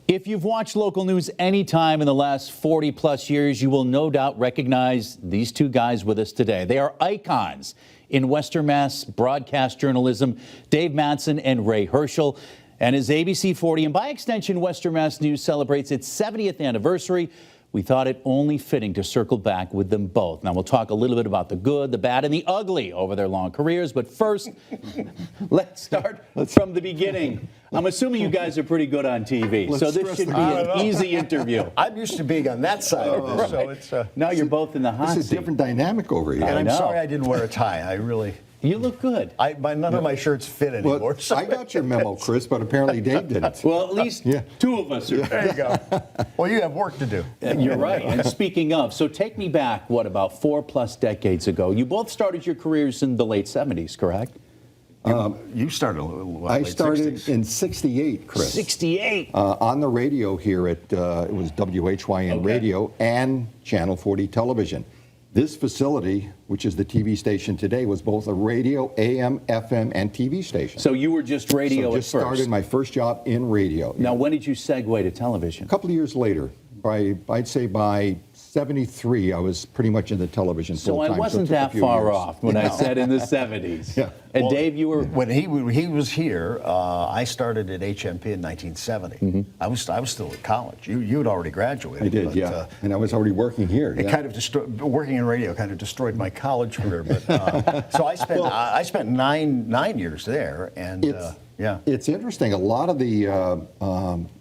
If you've watched local news any time in the last 40 plus years, you will no doubt recognize these two guys with us today. They are icons in Western Mass broadcast journalism, Dave Madsen and Ray Hershel. And as ABC 40 and by extension Western Mass News celebrates its 70th anniversary, we thought it only fitting to circle back with them both. Now, we'll talk a little bit about the good, the bad, and the ugly over their long careers. But first, let's start from the beginning. I'm assuming you guys are pretty good on TV, so this should be an easy interview. I'm used to being on that side of this, so it's... now you're both in the hot seat. It's a different dynamic over here. And I'm sorry I didn't wear a tie. I really... You look good. None of my shirts fit anymore. Well, so I got your memo, Chris, but apparently Dave didn't. Well, at least two of us are. There you go. Well, you have work to do. You're right. And speaking of, so take me back, what, about 4+ decades ago? You both started your careers in the late 70s, correct? You started a little I late started 60s. in 68, Chris. 68. On the radio here at, it was WHYN Radio and Channel 40 Television. This facility, which is the TV station today, was both a radio, AM, FM, and TV station. So you were just radio so at just first. started my first job in radio. Now, when did you segue to television? A couple of years later, I'd say by 73, I was pretty much in the television So full-time. I wasn't it took a that few far years. off when I said in the 70s. Yeah. And Well, Dave, you were... When he was here, I started at HMP in 1970. I was still at college. You had already graduated. I did, but, yeah. And I was already working here. It kind of working in radio kind of destroyed my college career. But so I spent nine years there, and It's interesting. A lot of the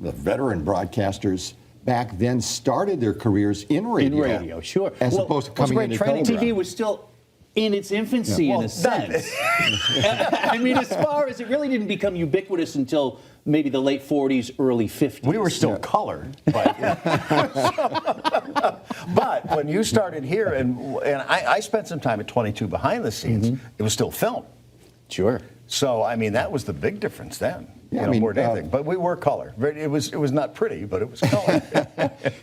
veteran broadcasters back then started their careers in radio. In radio, sure. As opposed to coming into training. television. TV was still in its infancy in a sense. I mean, as far as it really didn't become ubiquitous until maybe the late 40s, early 50s. We were still colored, but, but when you started here, and I spent some time at 22 behind the scenes, it was still film. Sure. So, I mean, that was the big difference then. Yeah, more than anything. But we were color. It was not pretty, but it was color.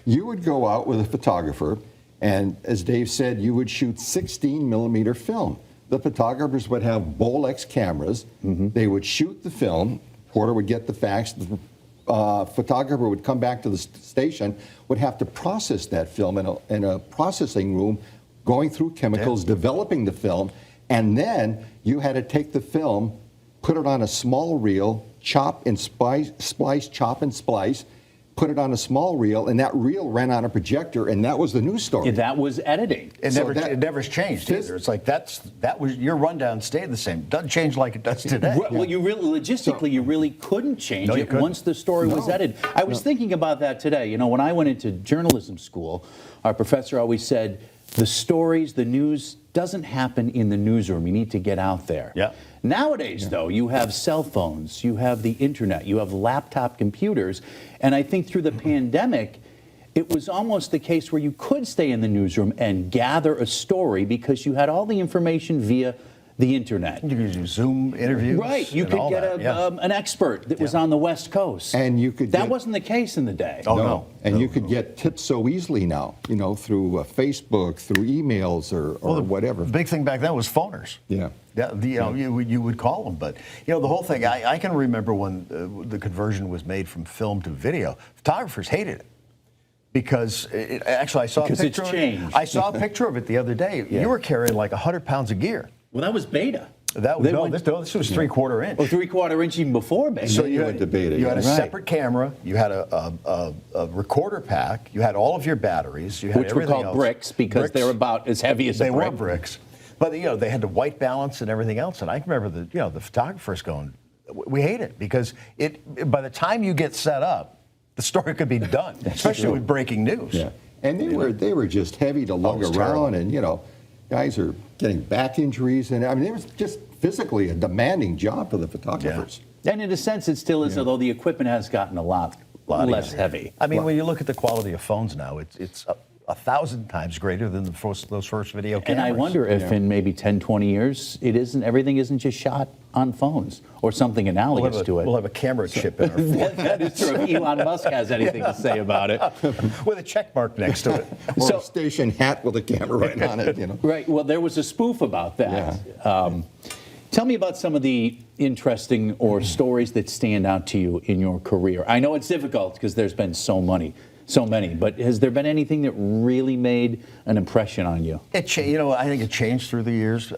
You would go out with a photographer, and as Dave said, you would shoot 16 millimeter film. The photographers would have Bolex cameras. They would shoot the film. Porter would get the facts. The photographer would come back to the station, would have to process that film in a processing room, going through chemicals, developing the film, and then you had to take the film, put it on a small reel, chop and splice, chop and splice, put it on a small reel, and that reel ran on a projector, and that was the news story. Yeah, that was editing. It never changed either. It's like that was your rundown stayed the same. Doesn't change like it does today. Well, you really logistically you really couldn't change it once the story was edited. I was thinking about that today. You know, when I went into journalism school, our professor always said, the stories, the news doesn't happen in the newsroom. You need to get out there. Yeah. Nowadays, though, you have cell phones, you have the internet, you have laptop computers, and I think through the pandemic, it was almost the case where you could stay in the newsroom and gather a story because you had all the information via the internet. You could do Zoom interviews. Right. You could get an expert that was on the West Coast. And you could that wasn't the case in the day. Oh, no. And you could get tips so easily now, through Facebook, through emails or whatever. The big thing back then was phoners. Yeah. You would call them, but the whole thing. I can remember when the conversion was made from film to video. Photographers hated it because actually I saw a picture. It's changed. I saw a picture of it the other day. You were carrying like 100 pounds of gear. Well, that was beta. This was 3/4 inch. Oh, 3/4 inch even before beta. So you went to beta. You had a separate camera. You had a recorder pack. You had all of your batteries. You had which were called bricks because they were about as heavy as a brick. They were bricks. But they had the white balance and everything else. And I can remember the photographers going, we hate it because by the time you get set up, the story could be done, especially with breaking news. Yeah. And they were just heavy to lug around, and guys are getting back injuries, and I mean it was just physically a demanding job for the photographers. Yeah. And in a sense, it still is, although the equipment has gotten a lot less heavy. I mean, when you look at the quality of phones now, it's 1,000 times greater than those first video cameras. And I wonder if in maybe 10, 20 years, everything isn't just shot on phones or something analogous to it. We'll have a camera chip in our phone. That is true. If Elon Musk has anything to say about it. With a check mark next to it. Or a station hat with a camera right on it. Right. Well, there was a spoof about that. Tell me about some of the interesting or stories that stand out to you in your career. I know it's difficult because there's been so many, but has there been anything that really made an impression on you? I think it changed through the years.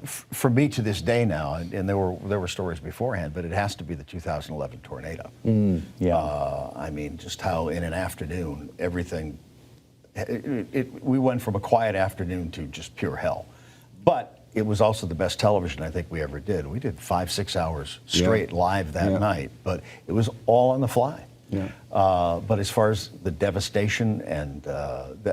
For me to this day now, and there were stories beforehand, but it has to be the 2011 tornado. I mean, just how in an afternoon everything. We went from a quiet afternoon to just pure hell, but it was also the best television I think we ever did. We did 5-6 hours straight live that night, but it was all on the fly. Yeah. But as far as the devastation, and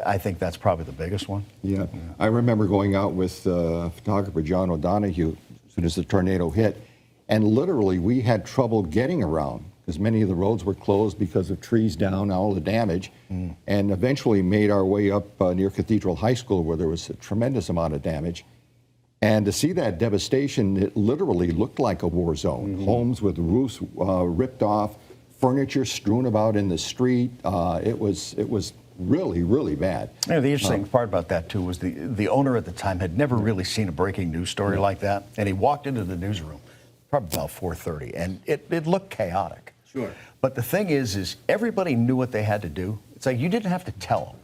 I think that's probably the biggest one. Yeah. I remember going out with photographer John O'Donoghue as soon as the tornado hit, and literally we had trouble getting around because many of the roads were closed because of trees down, all the damage, and eventually made our way up near Cathedral High School where there was a tremendous amount of damage. And to see that devastation, it literally looked like a war zone. Homes with roofs ripped off, furniture strewn about in the street. It was really, really bad. Yeah, the interesting part about that too was the owner at the time had never really seen a breaking news story like that, and he walked into the newsroom probably about 4:30, and it looked chaotic. Sure. But the thing is everybody knew what they had to do. It's like you didn't have to tell them.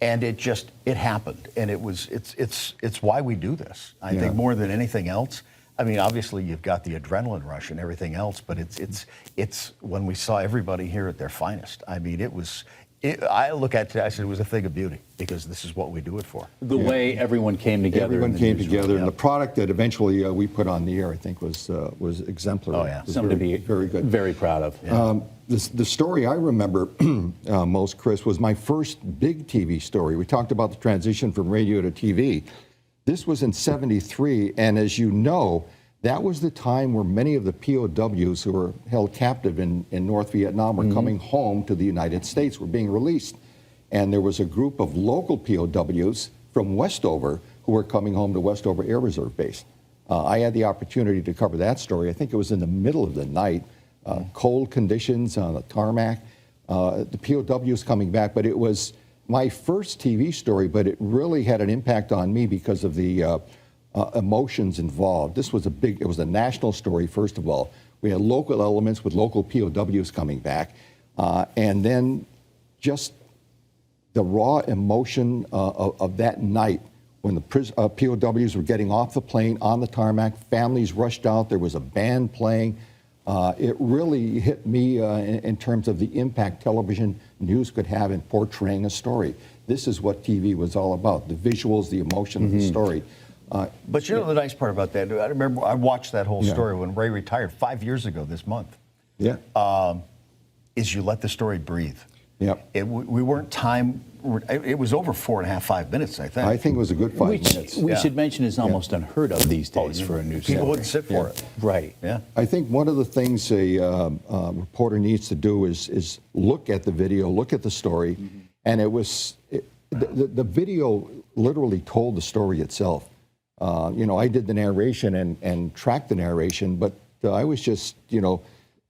And it happened, and it's why we do this. I think more than anything else. I mean, obviously you've got the adrenaline rush and everything else, but it's when we saw everybody here at their finest. I mean, I look at it, I said it was a thing of beauty because this is what we do it for. The way everyone came together. Everyone came together, and the product that eventually we put on the air, I think, was exemplary. Oh yeah, something to be very good, very proud of. Yeah. The story I remember most, Chris, was my first big TV story. We talked about the transition from radio to TV. This was in '73, and as you know, that was the time where many of the POWs who were held captive in North Vietnam were coming home to the United States, were being released. And there was a group of local POWs from Westover who were coming home to Westover Air Reserve Base. I had the opportunity to cover that story. I think it was in the middle of the night, cold conditions on the tarmac, the POWs coming back. But it was my first TV story, but it really had an impact on me because of the emotions involved. This was it was a national story, first of all. We had local elements with local POWs coming back, and then just the raw emotion of that night when the POWs were getting off the plane on the tarmac, families rushed out, there was a band playing. It really hit me in terms of the impact television news could have in portraying a story. This is what TV was all about, the visuals, the emotion of the story. But you know the nice part about that, I remember I watched that whole story when Ray retired 5 years ago this month. Yeah. Is you let the story breathe. Yep. We weren't it was over 4.5, 5 minutes, I think. I think it was a good 5 minutes. We should mention is almost unheard of these days for a news story. People wouldn't sit for it. Right. Yeah. I think one of the things a reporter needs to do is look at the video, look at the story, and the video literally told the story itself. I did the narration and tracked the narration, but I was just,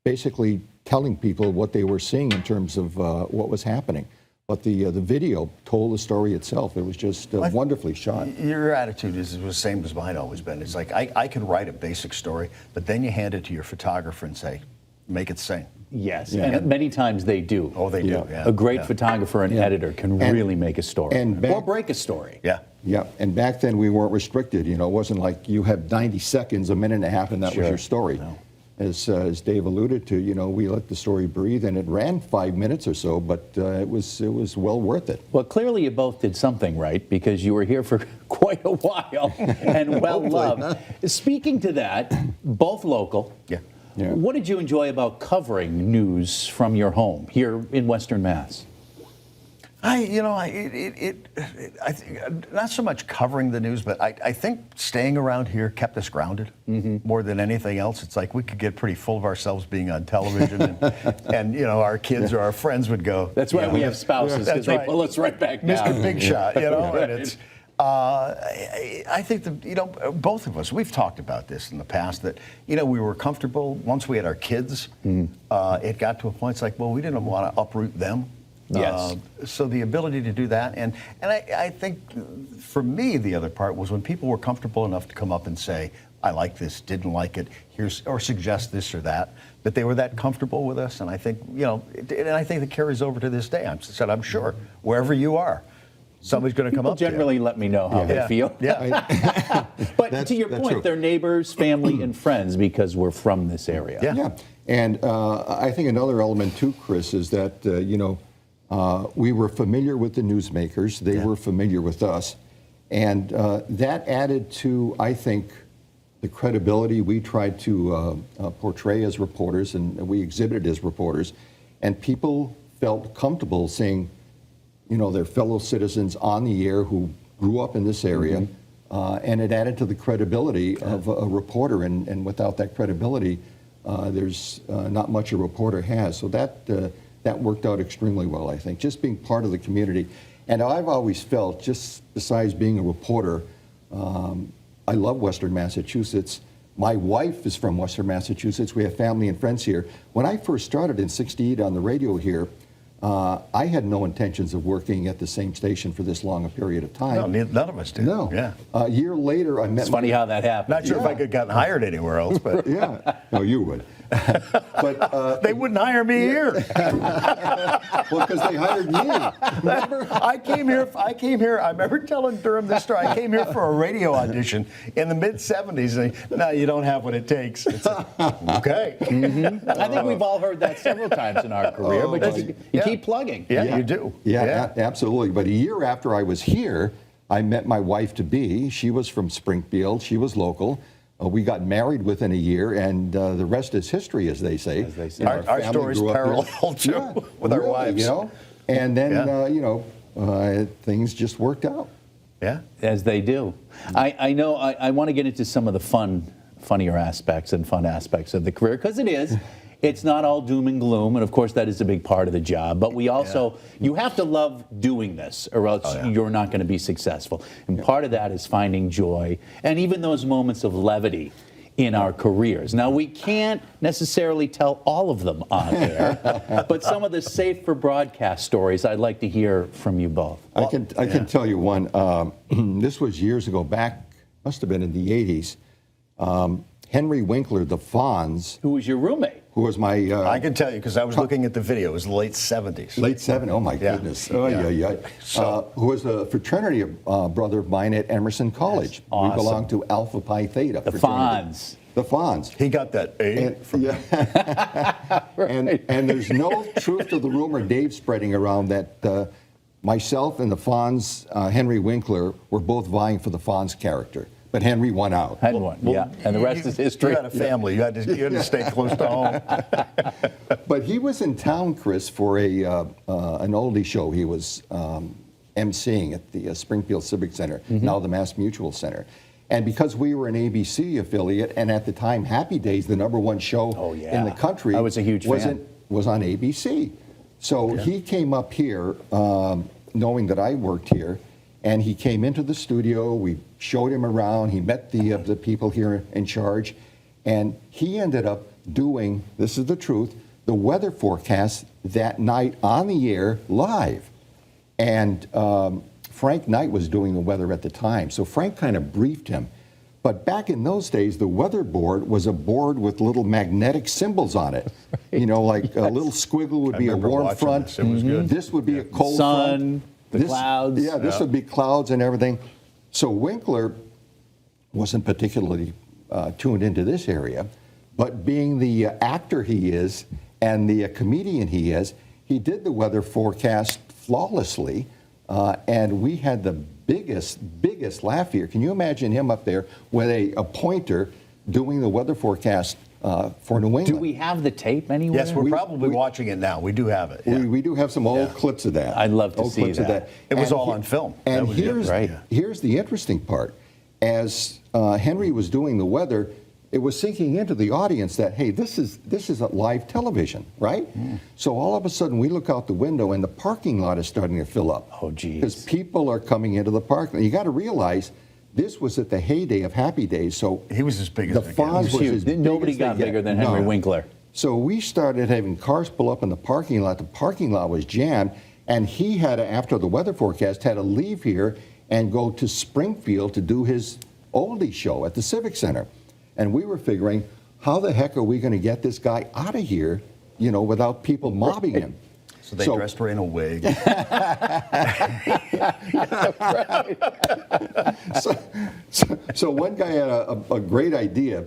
basically telling people what they were seeing in terms of what was happening. But the video told the story itself. It was just wonderfully shot. Your attitude is the same as mine always been. It's like I can write a basic story, but then you hand it to your photographer and say, make it sing. Yes, and many times they do. Oh, they do. Yeah. A great photographer and editor can really make a story or break a story. Yeah. Yeah, and back then we weren't restricted. It wasn't like you had 90 seconds, a minute and a half, and that was your story. No. As Dave alluded to, we let the story breathe, and it ran 5 minutes or so, but it was well worth it. Well, clearly you both did something right because you were here for quite a while and well loved. Speaking to that, both local. Yeah. What did you enjoy about covering news from your home here in Western Mass? I think not so much covering the news, but I think staying around here kept us grounded more than anything else. It's like we could get pretty full of ourselves being on television, and our kids or our friends would go. That's why we have spouses, because they pull us right back down. Mr. Big Shot, and it's. I think both of us, we've talked about this in the past, that, we were comfortable. Once we had our kids, it got to a point, it's like, well, we didn't want to uproot them. Yes. So the ability to do that, and I think for me, the other part was when people were comfortable enough to come up and say, I like this, didn't like it, or suggest this or that. But they were that comfortable with us, and I think, and I think it carries over to this day. I'm sure, wherever you are, somebody's going to come up to you. Generally let me know how they feel. Yeah. But to your point, true. they're neighbors, family, and friends because we're from this area. Yeah. And I think another element too, Chris, is that, we were familiar with the newsmakers. They were familiar with us. And that added to, I think, the credibility we tried to portray as reporters and we exhibited as reporters. And people felt comfortable saying, their fellow citizens on the air who grew up in this area. And it added to the credibility of a reporter. And without that credibility, there's not much a reporter has. So that worked out extremely well, I think, just being part of the community. And I've always felt, just besides being a reporter, I love Western Massachusetts. My wife is from Western Massachusetts. We have family and friends here. When I first started in '68 on the radio here, I had no intentions of working at the same station for this long a period of time. No, none of us did. No. Yeah. A year later, I met. It's funny how that happened. Not sure if I could have gotten hired anywhere else, but Yeah. No, you would. But they wouldn't hire me here. well, because they hired me. Remember? I came here. I remember telling Durham this story. I came here for a radio audition in the mid-'70s, and no, you don't have what it takes. It's okay. I think we've all heard that several times in our career, but you keep plugging. Yeah, you do. Absolutely. But a year after I was here, I met my wife-to-be. She was from Springfield. She was local. We got married within a year, and the rest is history, as they say. As they say. And Our family story's grew up here. parallel, too, with our really, wives. And then, things just worked out. Yeah. As they do. I know I want to get into some of the funnier aspects and fun aspects of the career, because it is. It's not all doom and gloom, and of course that is a big part of the job. But we also, you have to love doing this, or else you're not going to be successful. And part of that is finding joy, and even those moments of levity in our careers. Now, we can't necessarily tell all of them on air, but some of the safe for broadcast stories I'd like to hear from you both. I can tell you one. This was years ago, back, must have been in the 80s. Henry Winkler, the Fonz, Who was your roommate? who was my I can tell you because I was looking at the video. It was the late 70s. late 70s. Oh my goodness! Oh yeah. Who was a fraternity brother of mine at Emerson College. Awesome. We belonged to Alpha Pi Theta. The fraternity. Fonz. The Fonz. He got that A And, from and there's no truth to the rumor Dave's spreading around that myself and the Fonz, Henry Winkler, were both vying for the Fonz character. But Henry won out. Had one, and the rest is history. You had a family. You had to stay close to home. But he was in town, Chris, for an oldie show. He was emceeing at the Springfield Civic Center, now the Mass Mutual Center. And because we were an ABC affiliate, and at the time, Happy Days, the #1 show in the country, I was a huge fan. Was on ABC. So he came up here, knowing that I worked here, and he came into the studio. We showed him around. He met the people here in charge, and he ended up doing, this is the truth, the weather forecast that night on the air live. And Frank Knight was doing the weather at the time, so Frank kind of briefed him. But back in those days, the weather board was a board with little magnetic symbols on it. You know, like a little squiggle would be a remember warm watching front. this. It was good. This would be a cold Sun, front. the clouds. Yeah, this would be clouds and everything. So Winkler wasn't particularly tuned into this area, but being the actor he is and the comedian he is, he did the weather forecast flawlessly, and we had the biggest laugh here. Can you imagine him up there with a pointer doing the weather forecast for New England? Do we have the tape anywhere? Yes, we're probably watching it now. We do have it. Yeah. We do have some old clips of that. I'd love to Old see clips of that. It was And all on film. And That was it. here's the interesting part. As Henry was doing the weather, it was sinking into the audience that, hey, this is a live television, right? So all of a sudden we look out the window and the parking lot is starting to fill up. Oh, geez. Because people are coming into the parking lot. You got to realize this was at the heyday of Happy Days. So He was as big as the they get. Fonz was Huge. as Nobody big as got they bigger get. than Henry No. Winkler. So we started having cars pull up in the parking lot. The parking lot was jammed, and he had to, after the weather forecast, had to leave here and go to Springfield to do his oldie show at the Civic Center. And we were figuring, how the heck are we going to get this guy out of here, without people mobbing him? So they dressed her in a wig. So one guy had a great idea.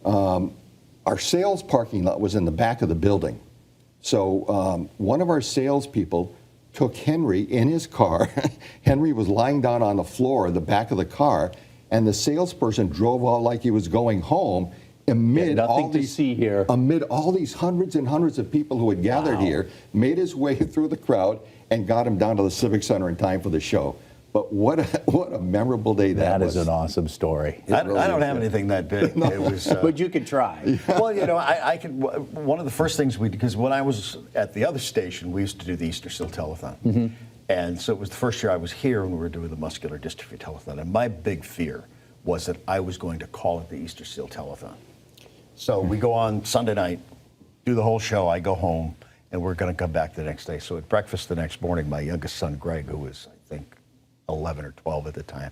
Our sales parking lot was in the back of the building. So one of our salespeople took Henry in his car. Henry was lying down on the floor in the back of the car, and the salesperson drove out like he was going home amid all these hundreds and hundreds of people who had gathered here, made his way through the crowd, and got him down to the Civic Center in time for the show. But what a memorable day that was. That is an awesome story. I don't have anything that big. No. It was, but you could try. Well, I could. One of the first things because when I was at the other station, we used to do the Easter Seal Telethon. Mm-hmm. And so it was the first year I was here when we were doing the Muscular Dystrophy Telethon. And my big fear was that I was going to call it the Easter Seal Telethon. So we go on Sunday night, do the whole show, I go home, and we're going to come back the next day. So at breakfast the next morning, my youngest son, Greg, who was, I think, 11 or 12 at the time.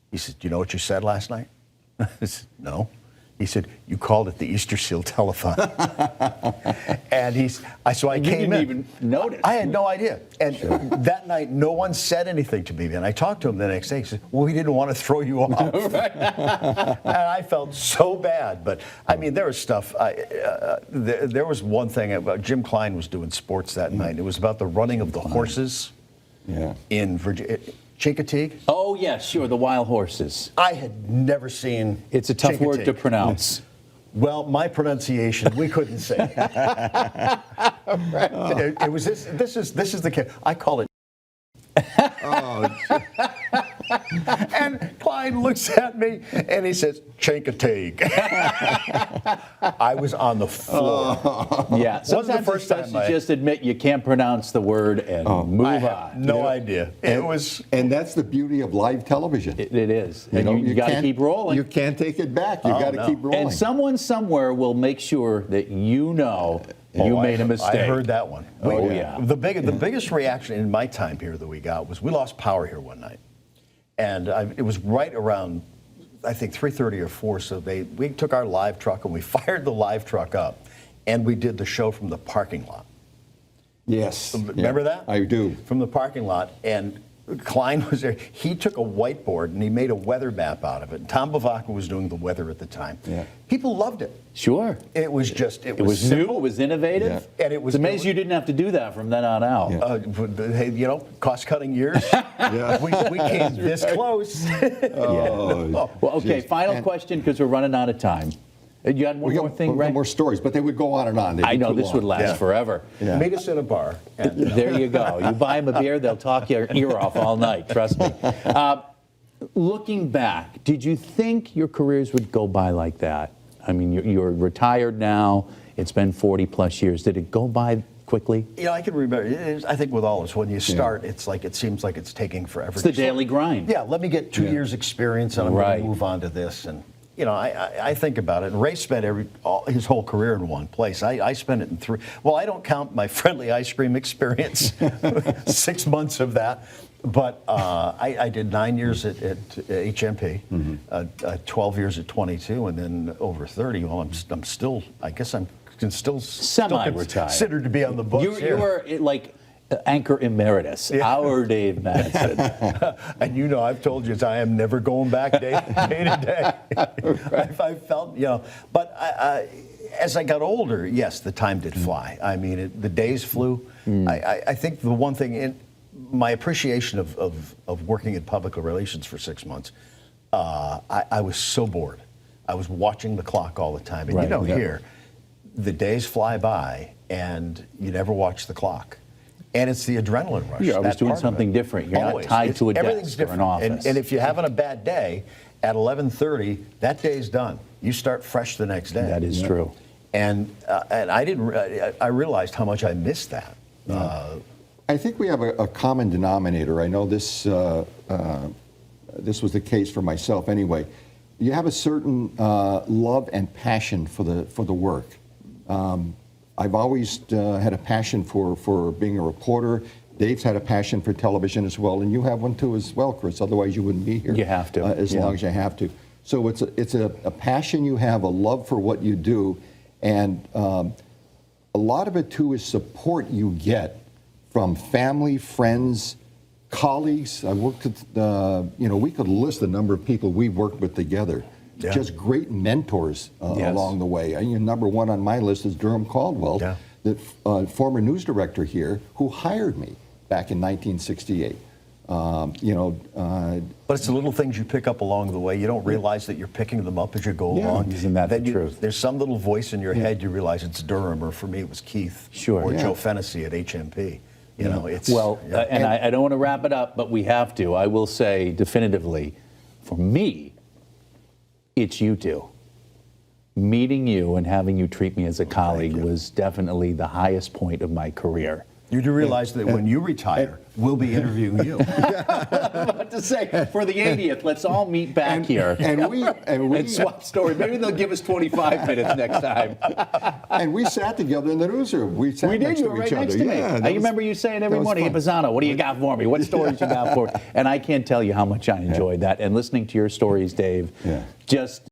He said, "Do you know what you said last night?" I said, "No." He said, "You called it the Easter Seal Telethon." And so I came in. You didn't even notice. I had no idea. And that night, no one said anything to me. And I talked to him the next day. He said, "Well, we didn't want to throw you off." And I felt so bad. But, I mean, there was stuff. There was one thing about Jim Klein was doing sports that night. It was about the running of the horses in Virginia. Chincoteague? Oh, yes, sure, the wild horses. I had never seen It's a tough word to pronounce. Well, my pronunciation, we couldn't say. Right. It was this is the case. I call it. And Klein looks at me and he says, "Chincoteague." I was on the floor. Yeah, sometimes the first it's best time to just admit you can't pronounce the word and move I on. have no idea. It was. And that's the beauty of live television. It is. And you got to keep rolling. You can't take it back. You got to keep rolling. And someone somewhere will make sure that you made a mistake. I heard that one. Oh, yeah. The biggest reaction in my time here that we got was we lost power here one night. And it was right around, I think, 3:30 or 4, so we took our live truck and we fired the live truck up, and we did the show from the parking lot. Yes. Remember that? I do. From the parking lot, and Klein was there. He took a whiteboard and he made a weather map out of it. And Tom Bavacca was doing the weather at the time. Yeah. People loved it. Sure. It was new, simple. it was innovative. Yeah. And it was It's amazing you didn't have to do that from then on out. Yeah. Hey, cost-cutting years. we came this close. Well, okay, final question because we're running out of time. You had one more thing, Ray? More stories, but they would go on and on. I know this would last forever. Yeah. Meet us at a bar. And, There you go. You buy them a beer, they'll talk your ear off all night, trust me. Looking back, did you think your careers would go by like that? I mean, you're retired now. It's been 40 plus years. Did it go by quickly? I can remember. I think with all this, when you start, it's like it seems like it's taking forever. It's the daily grind. Yeah, let me get 2 years experience and I'm going to move on to this. And I think about it. And Ray spent his whole career in one place. I spent it in 3. Well, I don't count my friendly ice cream experience, 6 months of that. But I did 9 years at HMP, 12 years at 22, and then over 30. Well, I'm still, I guess I'm still semi-retired. Considered to be on the books. You were like anchor emeritus, our Dave Madsen. And I've told you, I am never going back day to day. Right. I felt, but as I got older, yes, the time did fly. I mean, the days flew. I think the one thing, my appreciation of working in public relations for 6 months, I was so bored. I was watching the clock all the time. And here, the days fly by and you never watch the clock. And it's the adrenaline rush. You're always doing something different. You're not tied to a desk or an office. And if you're having a bad day, at 11:30, that day's done. You start fresh the next day. That is true. And I realized how much I missed that. I think we have a common denominator. I know this was the case for myself anyway. You have a certain love and passion for the work. I've always had a passion for being a reporter. Dave's had a passion for television as well, and you have one too as well, Chris. Otherwise, you wouldn't be here. You have to. As long as you have to. So it's a passion you have, a love for what you do, and a lot of it too is support you get from family, friends, colleagues. I worked at, we could list the number of people we worked with together. Yeah. Just great mentors along the way. Number one on my list is Durham Caldwell, the former news director here, who hired me back in 1968. But it's the little things you pick up along the way. You don't realize that you're picking them up as you go along. Isn't that then the truth? There's some little voice in your head. You realize it's Durham, or for me it was Keith, or Joe Fennessy at HMP. It's and I don't want to wrap it up, but we have to. I will say definitively, for me, it's you two. Meeting you and having you treat me as a colleague was definitely the highest point of my career. You do realize that when you retire, we'll be interviewing you. About to say, for the 80th, let's all meet back here and swap stories. Maybe they'll give us 25 minutes next time. And we sat together in the newsroom. We sat next to each other. Next to me. I remember you saying every morning, "Hey, Pisano, what do you got for me? What stories you got for me?" And I can't tell you how much I enjoyed that. And listening to your stories, Dave, just